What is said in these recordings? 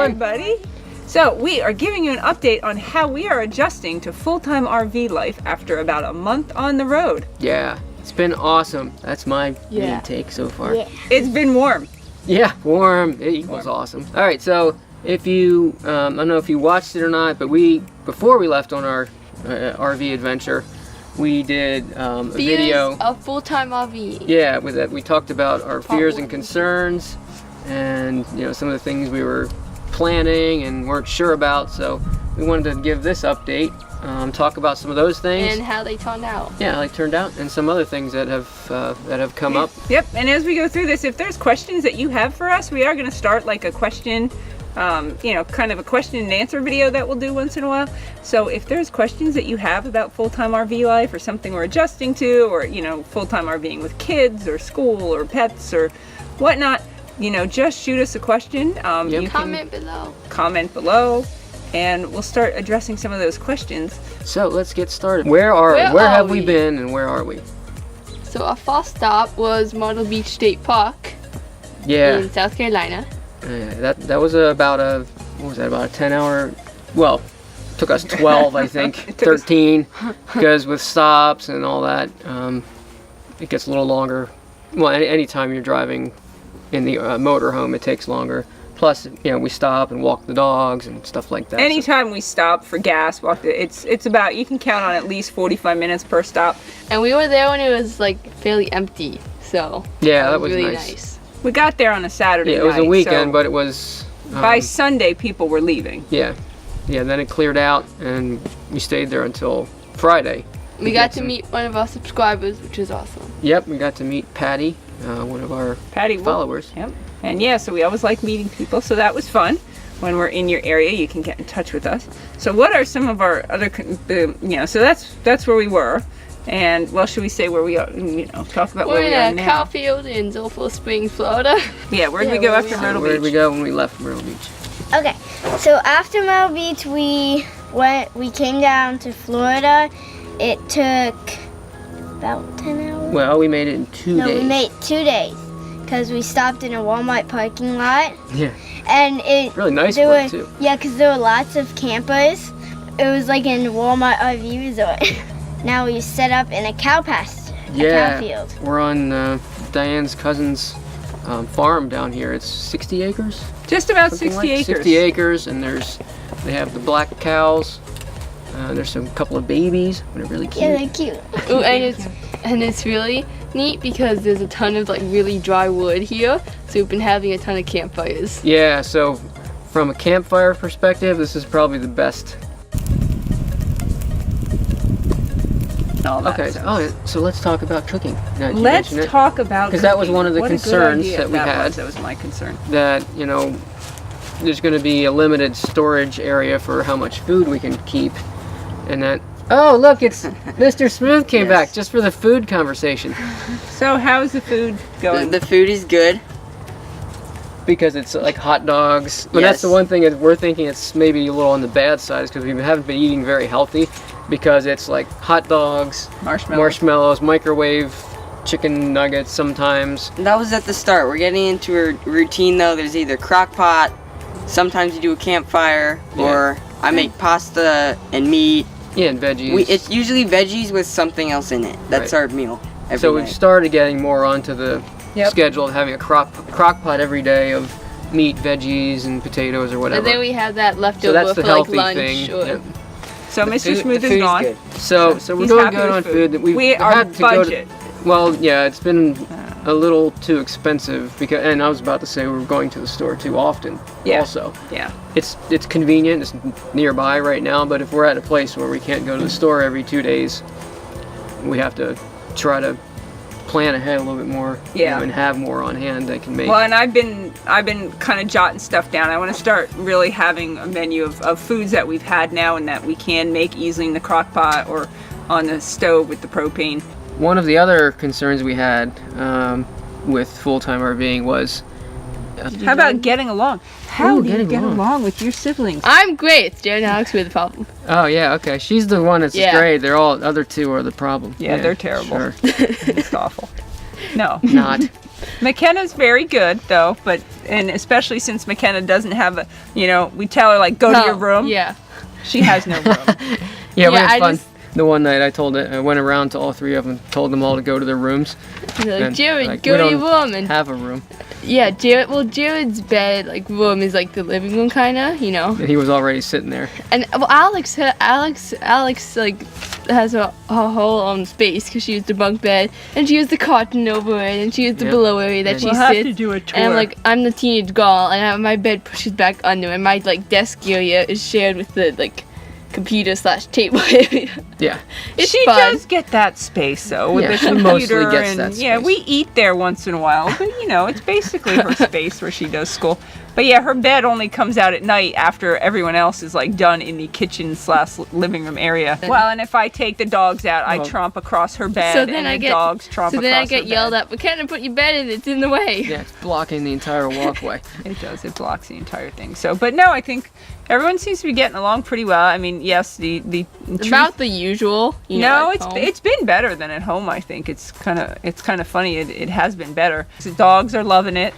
everybody. So we are giving you an update on how we are adjusting to full-time RV life after about a month on the road. Yeah, it's been awesome. That's my main take so far. Yeah. It's been warm. Yeah, warm. It equals awesome. All right, so if you, I don't know if you watched it or not, but before we left on our RV adventure, we did a video. A full-time RV. Yeah, with that we talked about our fears and concerns, and some of the things we were planning and weren't sure about. So we wanted to give this update, talk about some of those things and how they turned out. Yeah, how they turned out, and some other things that have come up. Yep. And as we go through this, if there's questions that you have for us, we are going to start like a question. Kind of a question and answer video that we'll do once in a while. So if there's questions that you have about full-time RV life or something we're adjusting to, or full-time RVing with kids or school or pets or whatnot, just shoot us a question. You comment below. Comment below, and we'll start addressing some of those questions. So let's get started. Where have we been and where are we? So our first stop was Myrtle Beach State Park. Yeah. In South Carolina. That was about a 10-hour, well, took us 12 I think, 13, because with stops and all that, it gets a little longer. Well, anytime you're driving in the motorhome, it takes longer. Plus, we stop and walk the dogs and stuff like that. Anytime we stop for gas, it's about, you can count on at least 45 minutes per stop. And we were there when it was like fairly empty, so yeah, that was really nice. We got there on a Saturday night. Yeah, it was a weekend, so but it was... by Sunday, people were leaving. Yeah. Yeah, then it cleared out, and we stayed there until Friday. We got to meet one of our subscribers, which is awesome. Yep, we got to meet Patty, one of our followers. Yep. And yeah, so we always like meeting people, so that was fun. When we're in your area, you can get in touch with us. So what are some of our other, so that's where we were. And, well, should we say where we are, talk about where we are now? We're in a cow field in Zilpha Springs, Florida. Yeah, where'd we go after Myrtle Beach? Where'd we go when we left Myrtle Beach? Okay, so after Myrtle Beach, we came down to Florida. It took about 10 hours. Well, we made it in 2 days. No, we made 2 days, because we stopped in a Walmart parking lot. Yeah. And it really nice one, too. Yeah, because there were lots of campers. It was like in a Walmart RV resort. Now we set up in a cow pasture, a cow field. We're on Diane's cousin's farm down here. It's 60 acres? Just about 60 acres. 60 acres, and they have the black cows. There's a couple of babies. They're really cute. Yeah, they're cute. Ooh, and it's really neat because there's a ton of like really dry wood here. So we've been having a ton of campfires. Yeah, so from a campfire perspective, this is probably the best. Okay, so let's talk about cooking. Let's talk about because that was one of the concerns that we had. That was my concern. That there's going to be a limited storage area for how much food we can keep, and that. Oh, look, it's Mr. Smooth came back just for the food conversation. So how's the food going? The food is good. Because it's like hot dogs. But that's the one thing that we're thinking it's maybe a little on the bad side, is because we haven't been eating very healthy. Because it's like hot dogs, marshmallows, microwave chicken nuggets sometimes. That was at the start. We're getting into a routine though. There's either crock pot, sometimes you do a campfire, or I make pasta and meat. Yeah, and veggies. It's usually veggies with something else in it. That's our meal every So night. we've started getting more onto the schedule of having a crock pot every day of meat, veggies, and potatoes or whatever. And then we have that leftover so that's the for healthy like lunch. thing. Or... So Mr. Smooth is gone. Good. So we're doing good on food. We are budget. Well, yeah, it's been a little too expensive and I was about to say we were going to the store too often. Yeah. Also. Yeah. It's convenient. It's nearby right now. But if we're at a place where we can't go to the store every 2 days, we have to try to plan ahead a little bit more. And have more on hand that can make. Well, and I've been kind of jotting stuff down. I want to start really having a menu of foods that we've had now and that we can make easily in the crock pot or on the stove with the propane. One of the other concerns we had with full-time RVing was how about getting along? How do you get along with your siblings? I'm great. It's Jen and Alex who are the problem. Oh yeah, okay. She's the one that's great. They're all other two are the problem. Yeah, they're terrible. Sure. It's awful. No. Not. McKenna's very good though, but and especially since McKenna doesn't have a, we tell her like go to your room. Yeah. She has no room. Yeah, we Yeah, had I fun. The one night I went around to all three of them, told them all to go to their rooms. Like, And, Jared, like, go we to your don't room. And have a room. yeah, Jared's bed, like, room is like the living room kind of, And he was already sitting there. And well, Alex, like, has her whole own space because she used the bunk bed and she used the cotton over it and she used the Yep. below area that And she We'll have to sits. do a tour. And I'm like, I'm the teenage girl, and my bed pushes back under, and my like desk area is shared with the like computer/table area. Yeah. It's she fun. does get that space though with Yeah, the she computer mostly gets and that yeah, space. we eat there once in a while, but it's basically her space where she does school. But yeah, her bed only comes out at night after everyone else is like done in the kitchen/living room area. Well, and if I take the dogs out, I Well- tromp across her bed, So then and I the get- dogs tromp So across then I get her yelled bed. at, but can't put your bed in, it's in the way. Yeah, it's blocking the entire walkway. It does. It blocks the entire thing. So, but no, I think everyone seems to be getting along pretty well. I mean, yes, the truth- About the usual. No, at home. it's been better than at home. I think it's kind of funny. It has been better. The dogs are loving it.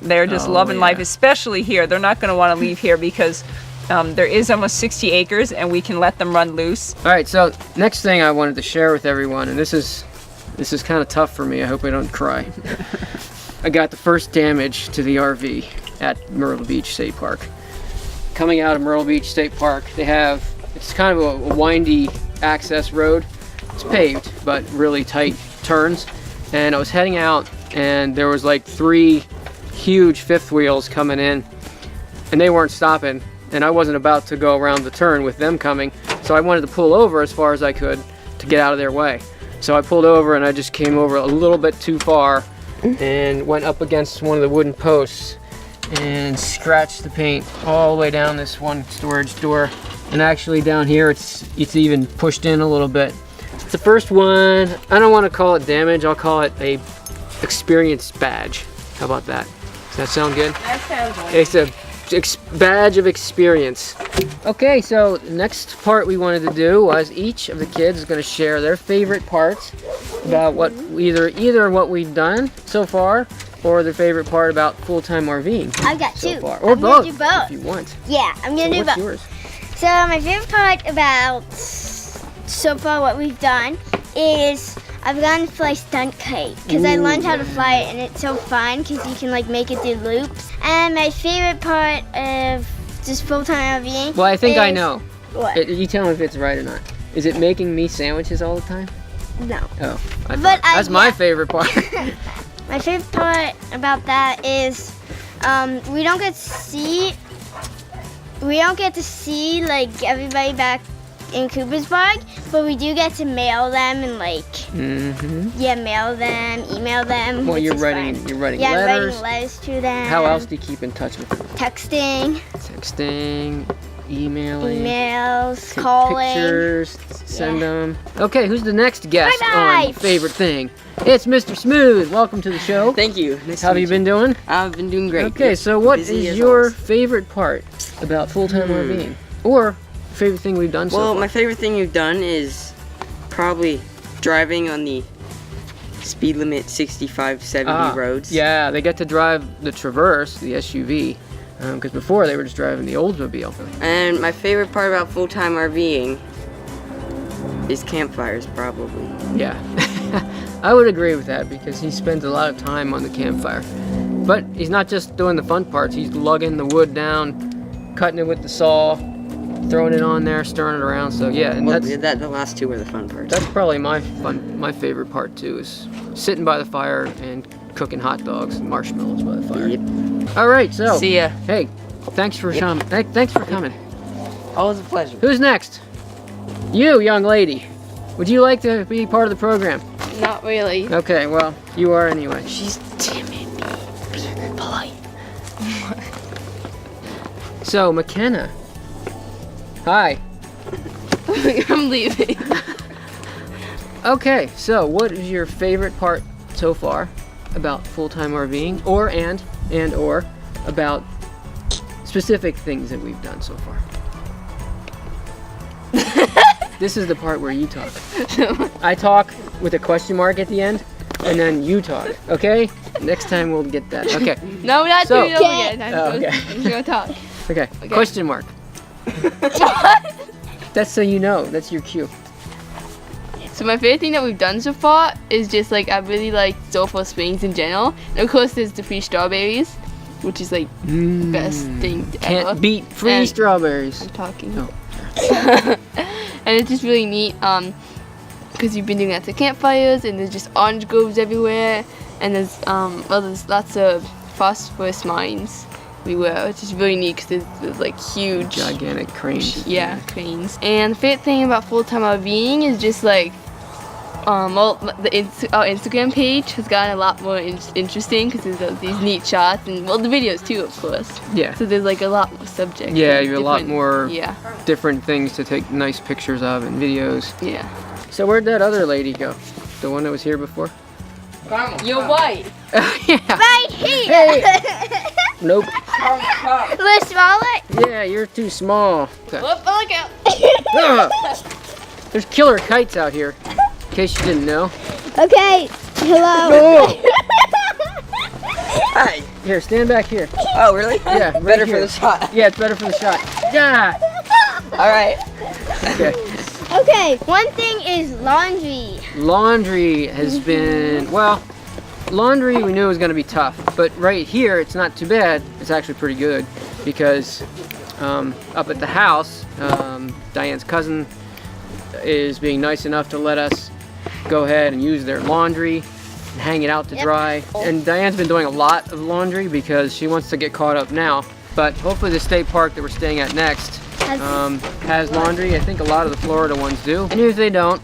They're just Oh, loving yeah. life, especially here. They're not going to want to leave here because there is almost 60 acres and we can let them run loose. All right, so next thing I wanted to share with everyone, and this is kind of tough for me. I hope I don't cry. I got the first damage to the RV at Myrtle Beach State Park. Coming out of Myrtle Beach State Park, it's kind of a windy access road. It's paved, but really tight turns. And I was heading out, and there was like 3 huge fifth wheels coming in, and they weren't stopping. And I wasn't about to go around the turn with them coming, so I wanted to pull over as far as I could to get out of their way. So I pulled over, and I just came over a little bit too far and went up against one of the wooden posts and scratched the paint all the way down this one storage door. And actually down here it's even pushed in a little bit. It's the first one. I don't want to call it damage, I'll call it a experience badge. How about that? Does that sound good? That sounds like It's a badge of experience. Okay, so the next part we wanted to do was each of the kids is going to share their favorite parts about what either what we've done so far or their favorte part about full-time RVing I've got so 2. far. Or I'm both, gonna do both. if you want. Yeah, I'm So gonna do what's both. yours? So my favorite part about so far what we've done is I've gotten to fly stunt kite because I learned how to fly it and it's so fun because you can like make it do loops. And my favorite part of just full-time RVing. Well, I think I is- know. What? You tell me if it's right or not. Is it making me sandwiches all the time? No. Oh, But that's my favorite part. My favorite part about that is we don't get to see like everybody back in Coopersburg, but we do get to mail them and like mail them, email them. Well, which you're is writing fun. letters. I'm writing letters to them. How else do you keep in touch with them? Texting, Texting, emailing, emails, take calling. pictures, send them. Okay, who's the next guest Bye-bye. on favorite thing? It's Mr. Smooth. Welcome to the show. Thank you. Nice How have to you meet been doing? I've been doing great. Okay, so what Busy is as your always. favorite part about full-time RVing? Or favorite thing we've done so Well, far? my favorite thing you've done is probably driving on the speed limit 65, 70 roads. Yeah, they get to drive the Traverse, the SUV, because before they were just driving the Oldsmobile. And my favorite part about full-time RVing is campfires, probably. Yeah, I would agree with that because he spends a lot of time on the campfire. But he's not just doing the fun parts, he's lugging the wood down, cutting it with the saw, throwing it on there, stirring it around. So yeah, and Well, that's the last 2 were the fun parts. That's probably my favorite part too, is sitting by the fire and cooking hot dogs and marshmallows by the fire. Yep. All right, so See ya. hey, thanks for thanks for coming. Always a pleasure. Who's next? You, young lady. Would you like to be part of the program? Not really. Okay, well, you are anyway. She's timid. Polite. So, McKenna. Hi. I'm leaving. Okay, so what is your favorite part so far about full-time RVing, or about specific things that we've done so far? This is the part where you talk. I talk with a question mark at the end, and then you talk, okay? Next time we'll get that. Okay. No, we're not So- doing it over again. I'm Oh, going okay. to go talk. Okay. Okay. Question mark. That's so you know. That's your cue. So my favorite thing that we've done so far is just like I really like Sulphur Springs in general. And of course there's the free strawberries, which is like the best thing ever. Can't beat free And- strawberries. I'm talking. Oh. And it's just really neat because you've been doing lots of campfires and there's just orange groves everywhere and there's lots of phosphorus mines everywhere, which is really neat because there's like huge Gigantic cranes. yeah, cranes. And the favorite thing about full-time RVing is just like, our Instagram page has gotten a lot more interesting because there's these neat shots and well the videos too, of course. Yeah. So there's like a lot more subjects. Yeah, and you're a lot different- more Yeah, different things to take nice pictures of and videos. yeah. So where'd that other lady go? The one that was here before? You're white. Yeah. Right here. Nope. Let's swallow it. Yeah, you're too small. Okay. Look out. Ah! There's killer kites out here. In case you didn't know. Okay. Hello. Oh! Hi. Here, stand back here. Oh, really? Yeah, right Better here. for the shot. Yeah, it's better for the shot. Yeah. All right. Okay. Okay. One thing is laundry. Laundry has been, well, laundry we knew was going to be tough, but right here it's not too bad. It's actually pretty good because up at the house, Diane's cousin is being nice enough to let us go ahead and use their laundry and hang it out to dry. And Diane's been doing a lot of laundry because she wants to get caught up now. But hopefully the state park that we're staying at next has laundry. I think a lot of the Florida ones do. And if they don't,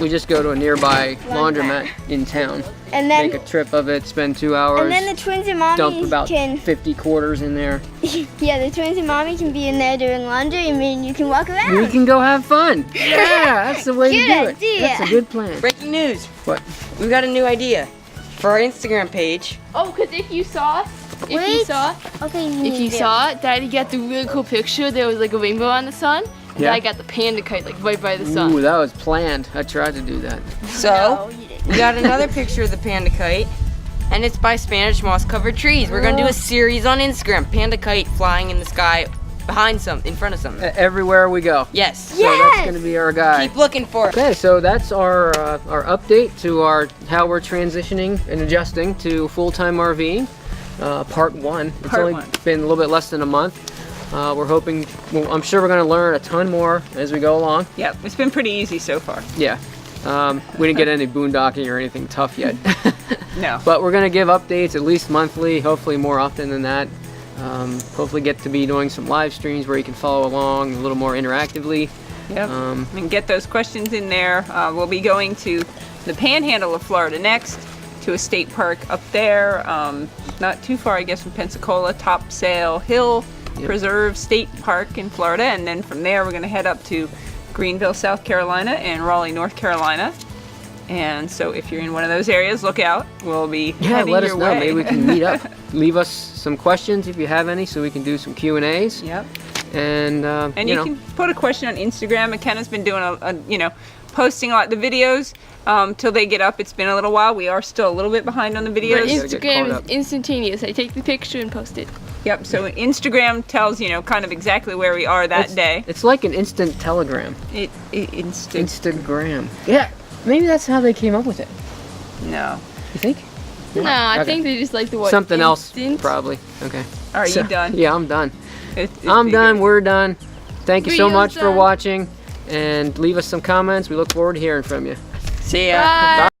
we just go to a nearby laundromat in town. And then Make a trip of it, spend 2 hours, and then the twins and mommy dump about can 50 quarters in there. yeah, the twins and mommy can be in there doing laundry and then you can walk around. We can go have fun. Yeah, that's the way to Good do it. idea. That's a good plan. Breaking news. What? We've got a new idea for our Instagram page. Oh, because if you saw, Okay, if you saw, Daddy got the really cool picture. There was like a rainbow on the sun. Yeah. I got the panda kite like right by the sun. Ooh, that was planned. I tried to do that. So we got another picture of the panda kite, and it's by Spanish moss covered trees. We're gonna do a series on Instagram. Panda kite flying in the sky behind in front of something. Everywhere we go. Yes. So that's going to be our guide. Keep looking for it. Okay, so that's our update to how we're transitioning and adjusting to full-time RVing. Part 1. It's Part only one. been a little bit less than a month. We're hoping, well, I'm sure we're going to learn a ton more as we go along. Yep, it's been pretty easy so far. Yeah. We didn't get any boondocking or anything tough yet. No. But we're going to give updates at least monthly, hopefully more often than that. Hopefully get to be doing some live streams where you can follow along a little more interactively. Yep. And get those questions in there. We'll be going to the Panhandle of Florida next, to a state park up there, not too far, I guess, from Pensacola, Topsail Hill Preserve State Park in Florida, and then from there we're going to head up to Greenville, South Carolina, and Raleigh, North Carolina. And so if you're in one of those areas, look out. We'll be heading let us your know. way. Maybe we can meet up. Leave us some questions if you have any, so we can do some Q&As. Yep. And And you can put a question on Instagram. McKenna's been doing posting a lot of the videos till they get up. It's been a little while. We are still a little bit behind on the But videos. gotta get Instagram caught is up. instantaneous. I take the picture and post it. Yep. So Instagram tells kind of exactly where we are that day. It's like an instant telegram. Instagram. Yeah. Maybe that's how they came up with it. No. You think? No, I Okay. think they just like the word Something else, instant. probably. Okay. Are you done? Yeah, I'm done. It's I'm done. eager. We're done. Thank you so Video's much for done. watching. And leave us some comments. We look forward to hearing from you. See ya. Bye.